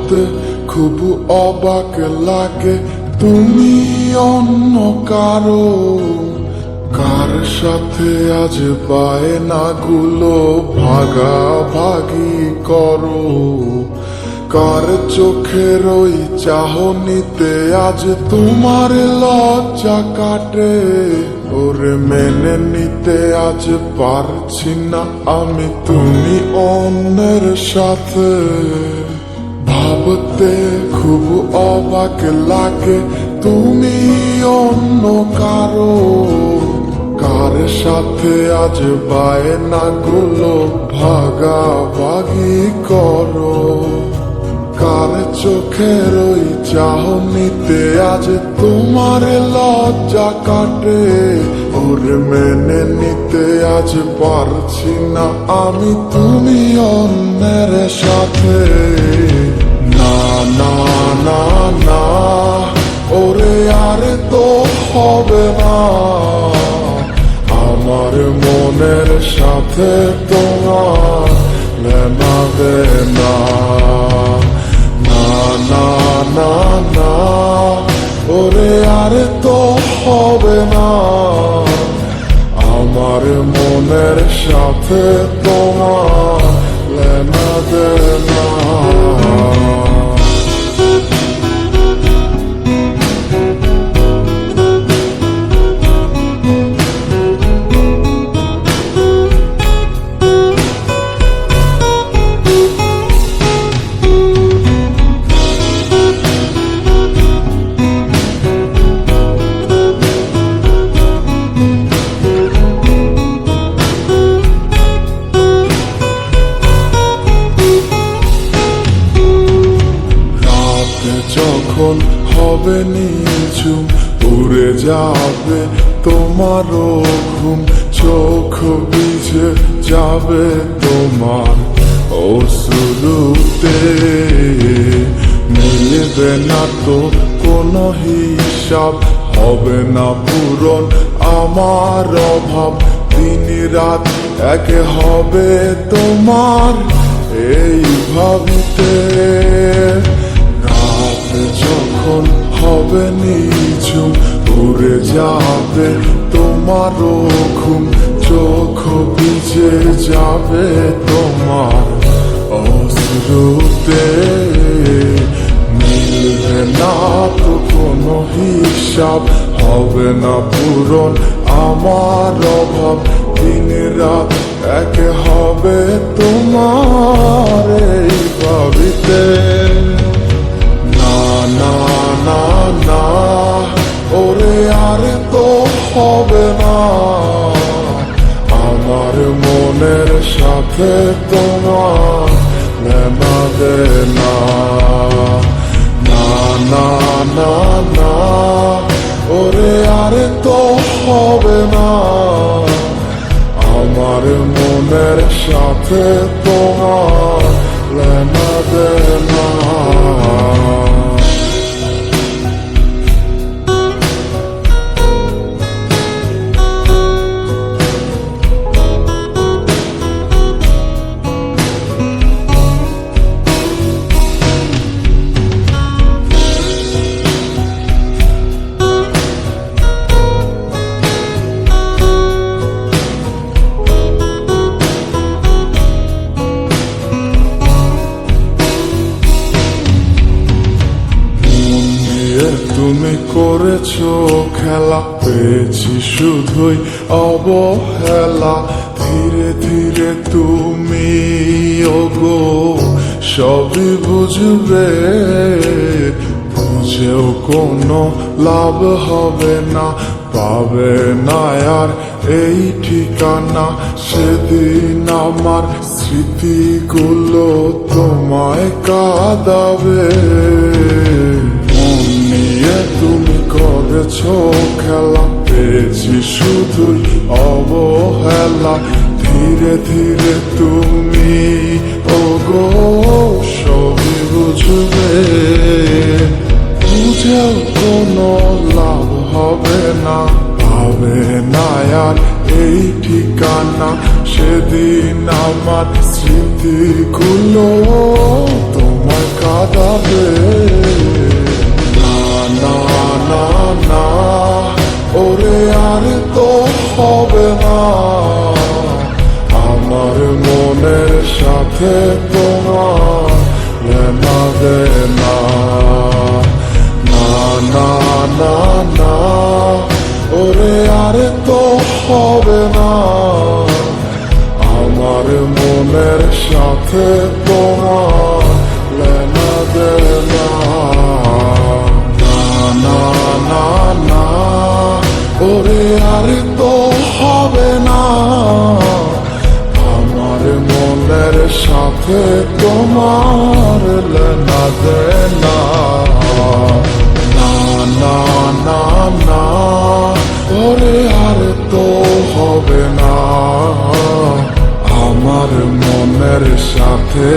ভাবতে খুব অবাক লাগে তুমি অন্য কারো কার সাথে আজ বায়নাগুলো ভাগাভাগি করো কার চোখের ওই চাহনিতে আজ তোমার লজ্জা কাটে ওরে মেনে নিতে আজ পারছি না আমি তুমি অন্যের সাথে ভাবতে খুব অবাক লাগে তুমি অন্য কারো কার সাথে আজ বায়নাগুলো ভাগাভাগি করো কার চোখের ওই চাহনিতে আজ তোমার লজ্জা কাটে ওরে মেনে নিতে আজ পারছি না আমি তুমি অন্যের সাথে না না না না ওরে আর তো হবে না আমার মনের সাথে তোমার লেনা দেনা না না না না ওরে আর তো হবে না আমার মনের সাথে তোমার লেনা দেনা যখন হবে নিঝুম উড়ে যাবে তোমারও ঘুম চোখ ভিজে যাবে তোমার অশ্রুতে মিলবে না তো কোনো হিসাব হবে না পূরণ আমার অভাব দিন রাত এক হবে তোমার এই ভাবিতে যখন হবে নিঝুম উড়ে যাবে তোমারও ঘুম চোখ ভিজে যাবে তোমার অশ্রুতে মিলবে না তো কোনো হিসাব হবে না পূরণ আমার অভাব দিন রাত এক হবে তোমার এই ভাবিতে না না না ওরে আর তো হবে না আমার মনের সাথে তোমার লেনা দেনা না না না না ওরে আর তো হবে না আমার মনের সাথে তোমার লেনা দেনা তুমি করেছো খেলা পেয়েছি শুধুই অবহেলা ধীরে ধীরে তুমি ওগো সবই বুঝবে বুঝেও কোনো লাভ হবে না পাবে না আর এই ঠিকানা সেদিন আমার স্মৃতিগুলো তোমায় কাঁদাবে তুমি করেছো খেলা পেয়েছি শুধুই অবহেলা ধীরে ধীরে তুমি ওগো সবই বুঝবে বুঝেও কোনো লাভ হবে না পাবে না আর এই ঠিকানা সেদিন আমার স্মৃতিগুলো তোমার কাঁদাবে। না না না না ওরে আর তো হবে না, আমার মনের সাথে তোমার লেনা দেনা। না না না না ওরে আর তো হবে না, আমার মনের সাথে তোমার লেনা দেনা। না না না না ওরে আর তো হবে না, আমার মনের সাথে তোমার লেনা দেনা। না না না না ওরে আর তো হবে না, আমার মনের সাথে